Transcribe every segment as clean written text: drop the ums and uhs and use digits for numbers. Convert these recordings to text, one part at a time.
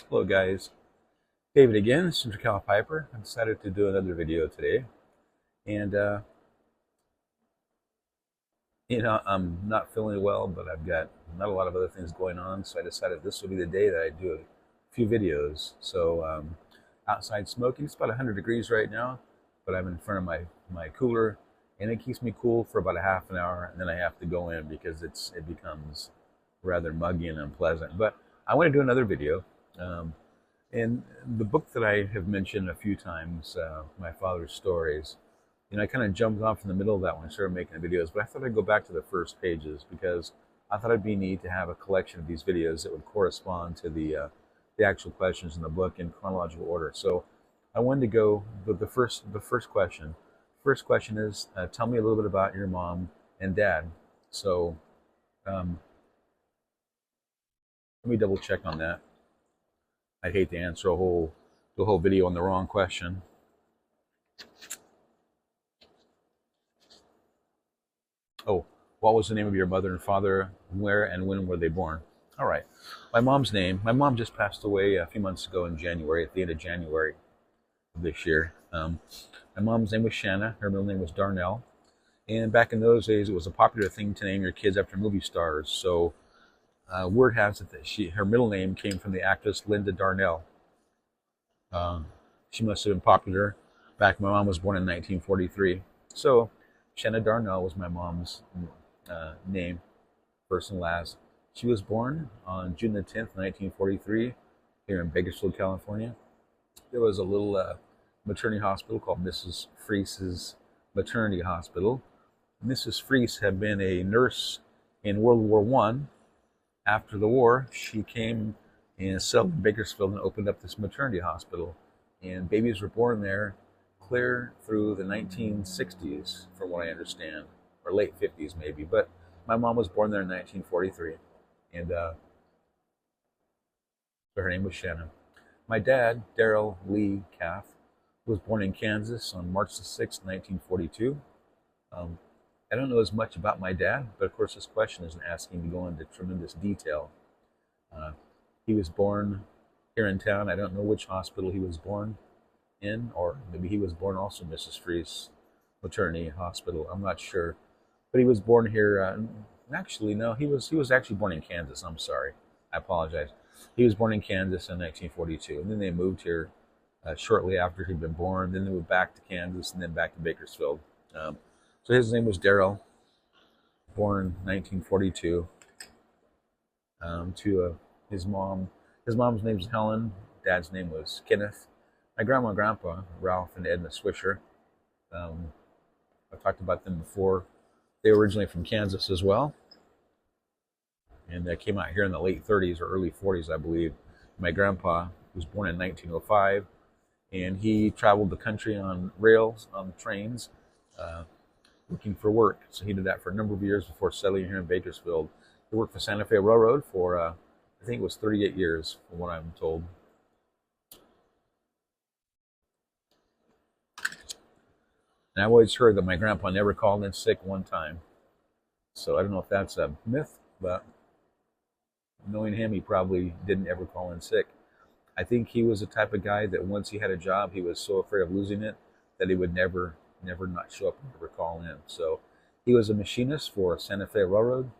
Hello guys, David again, this is Cal Piper. I decided to do another video today, and I'm not feeling well, but I've got not a lot of other things going on, so I decided this would be the day that I do a few videos. So outside smoking, it's about 100 degrees right now, but I'm in front of my cooler, and it keeps me cool for about a half an hour, and then I have to go in because it becomes rather muggy and unpleasant. But I want to do another video. Um, And the book that I have mentioned a few times, My Father's Stories, I kind of jumped off in the middle of that when I started making the videos, but I thought I'd go back to the first pages because I thought it'd be neat to have a collection of these videos that would correspond to the actual questions in the book in chronological order. So I wanted to go the first question. First question is, tell me a little bit about your mom and dad. So um, let me double check on that. I'd hate to answer the whole video on the wrong question. Oh, what was the name of your mother and father? Where and when were they born? All right. My mom just passed away a few months ago in January, at the end of January of this year. My mom's name was Shanna. Her middle name was Darnell. And back in those days, it was a popular thing to name your kids after movie stars. So word has it that her middle name came from the actress Linda Darnell. Um, she must have been popular back when my mom was born in 1943. So Shanna Darnell was my mom's name, first and last. She was born on June the 10th, 1943, here in Bakersfield, California. There was a little maternity hospital called Mrs. Freese's Maternity Hospital. Mrs. Freese had been a nurse in World War One. After the war, she came and settled in Bakersfield and opened up this maternity hospital. And babies were born there clear through the 1960s, from what I understand, or late 50s maybe. But my mom was born there in 1943, and her name was Shannon. My dad, Darrell Lee Caff, was born in Kansas on March the 6th, 1942. Um, I don't know as much about my dad, but of course this question isn't asking me to go into tremendous detail. Uh, he was born here in town. I don't know which hospital he was born in, or maybe he was born also in Mrs. Freese Maternity Hospital. I'm not sure, but he was born here. Actually, no, he was actually born in Kansas. I'm sorry, I apologize. He was born in Kansas in 1942, and then they moved here shortly after he'd been born. Then they moved back to Kansas, and then back to Bakersfield. Um, so his name was Darrell, born 1942. To his mom, his mom's name was Helen. Dad's name was Kenneth. My grandma and grandpa, Ralph and Edna Swisher. Um, I've talked about them before. They were originally from Kansas as well, and they came out here in the late 30s or early 40s, I believe. My grandpa was born in 1905, and he traveled the country on rails, on trains, uh, looking for work. So he did that for a number of years before settling here in Bakersfield. He worked for Santa Fe Railroad for, I think it was 38 years, from what I'm told. And I've always heard that my grandpa never called in sick one time. So I don't know if that's a myth, but knowing him, he probably didn't ever call in sick. I think he was the type of guy that once he had a job, he was so afraid of losing it that he would never not show up and never call in. So he was a machinist for Santa Fe Railroad.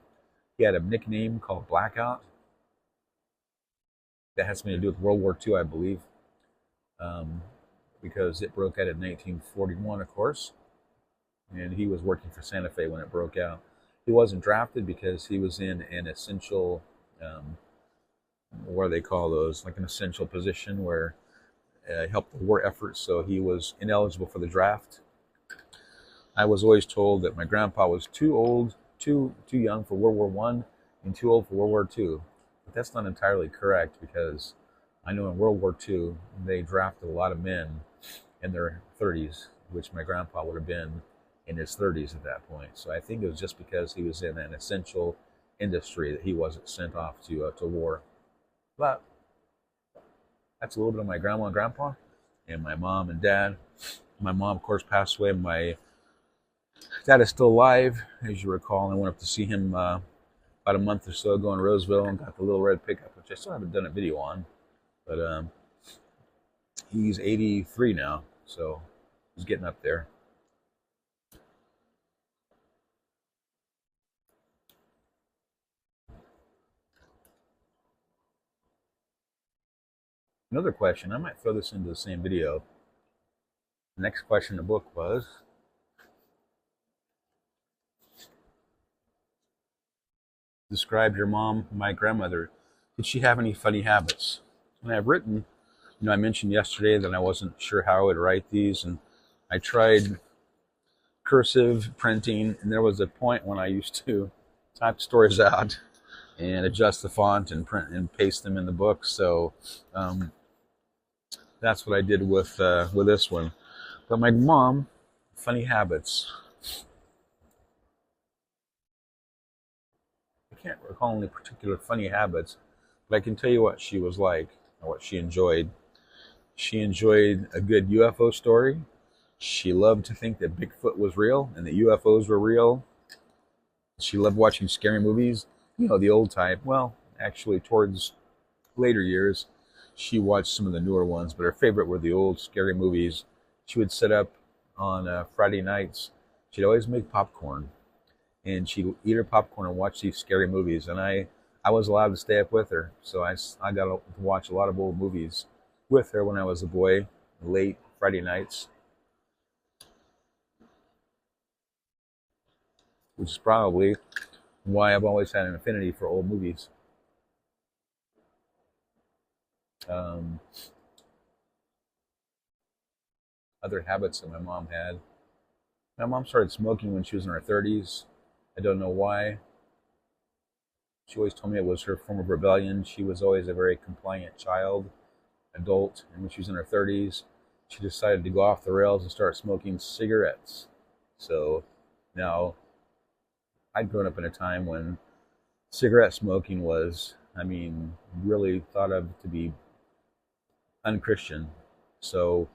He had a nickname called Blackout. That has something to do with World War II, I believe, um, because it broke out in 1941, of course, and he was working for Santa Fe when it broke out. He wasn't drafted because he was in an essential, what do they call those? Like an essential position where helped the war effort, so he was ineligible for the draft. I was always told that my grandpa was too old, too young for World War One, and too old for World War Two. But that's not entirely correct because I know in World War Two they drafted a lot of men in their 30s, which my grandpa would have been in his 30s at that point. So I think it was just because he was in an essential industry that he wasn't sent off to war. But that's a little bit of my grandma and grandpa, and my mom and dad. My mom, of course, passed away. My dad is still alive, as you recall. I went up to see him about a month or so ago in Roseville and got the little red pickup, which I still haven't done a video on. But he's 83 now, so he's getting up there. Another question, I might throw this into the same video. The next question in the book was, describe your mom, my grandmother. Did she have any funny habits? And I've written, I mentioned yesterday that I wasn't sure how I would write these, and I tried cursive printing, and there was a point when I used to type stories out and adjust the font and print and paste them in the book. So that's what I did with this one. But my mom, funny habits. I can't recall any particular funny habits, but I can tell you what she was like and what she enjoyed. She enjoyed a good UFO story. She loved to think that Bigfoot was real and that UFOs were real. She loved watching scary movies, the old type. Well, actually, towards later years, she watched some of the newer ones, but her favorite were the old scary movies. She would sit up on Friday nights. She'd always make popcorn, and she'd eat her popcorn and watch these scary movies. And I was allowed to stay up with her, so I got to watch a lot of old movies with her when I was a boy, late Friday nights, which is probably why I've always had an affinity for old movies. Um, Other habits that my mom had. My mom started smoking when she was in her 30s. I don't know why. She always told me it was her form of rebellion. She was always a very compliant child, adult, and when she was in her 30s, she decided to go off the rails and start smoking cigarettes. So now, I'd grown up in a time when cigarette smoking was, really thought of to be unchristian. So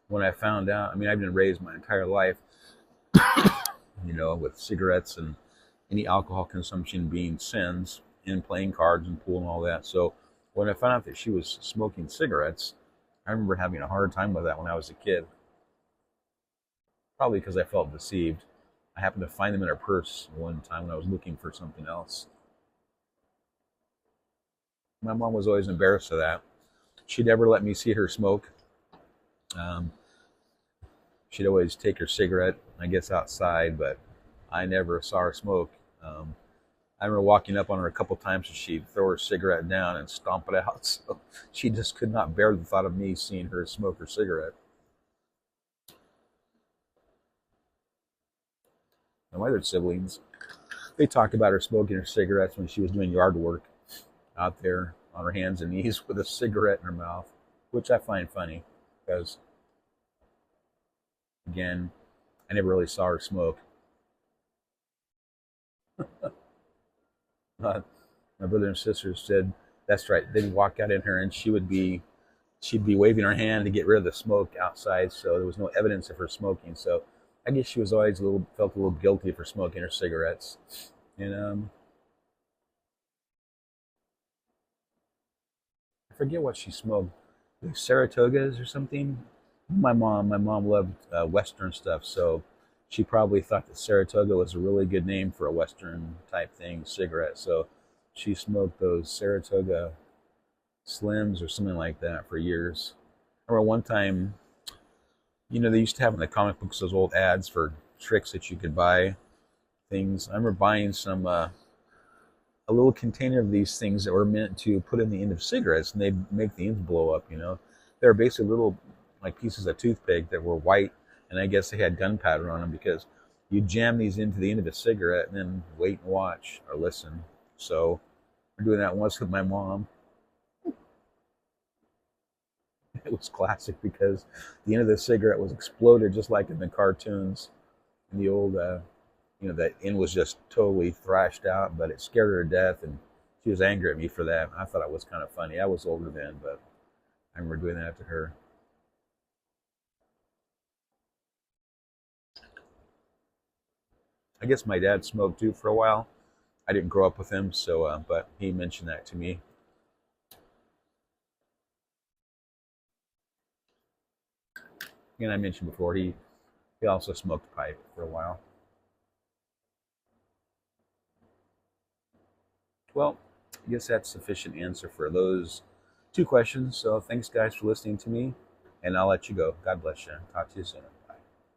when I found out, I've been raised my entire life, with cigarettes and any alcohol consumption being sins in playing cards and pool and all that. So when I found out that she was smoking cigarettes, I remember having a hard time with that when I was a kid. Probably because I felt deceived. I happened to find them in her purse one time when I was looking for something else. My mom was always embarrassed of that. She'd never let me see her smoke. Um, she'd always take her cigarette, I guess, outside, but I never saw her smoke. I remember walking up on her a couple times and she'd throw her cigarette down and stomp it out. So she just could not bear the thought of me seeing her smoke her cigarette. And my other siblings, they talked about her smoking her cigarettes when she was doing yard work out there on her hands and knees with a cigarette in her mouth, which I find funny because, again, I never really saw her smoke. My brother and sister said that's right. They'd walk out in her and she'd be waving her hand to get rid of the smoke outside, so there was no evidence of her smoking. So I guess she was always felt a little guilty for smoking her cigarettes. And I forget what she smoked, like Saratogas or something. My mom loved Western stuff, so she probably thought that Saratoga was a really good name for a Western type thing, cigarette. So she smoked those Saratoga Slims or something like that for years. I remember one time, they used to have in the comic books those old ads for tricks that you could buy things. I remember buying a little container of these things that were meant to put in the end of cigarettes, and they'd make the ends blow up. They were basically little like pieces of toothpick that were white, and I guess they had gunpowder on them because you jam these into the end of a cigarette and then wait and watch or listen. So we're doing that once with my mom. It was classic because the end of the cigarette was exploded just like in the cartoons. In the old, that end was just totally thrashed out, but it scared her to death, and she was angry at me for that. I thought it was kind of funny. I was older then, but I remember doing that to her. I guess my dad smoked too for a while. I didn't grow up with him, so but he mentioned that to me. And I mentioned before, he also smoked pipe for a while. Well, I guess that's sufficient answer for those two questions. So thanks, guys, for listening to me, and I'll let you go. God bless you. Talk to you soon.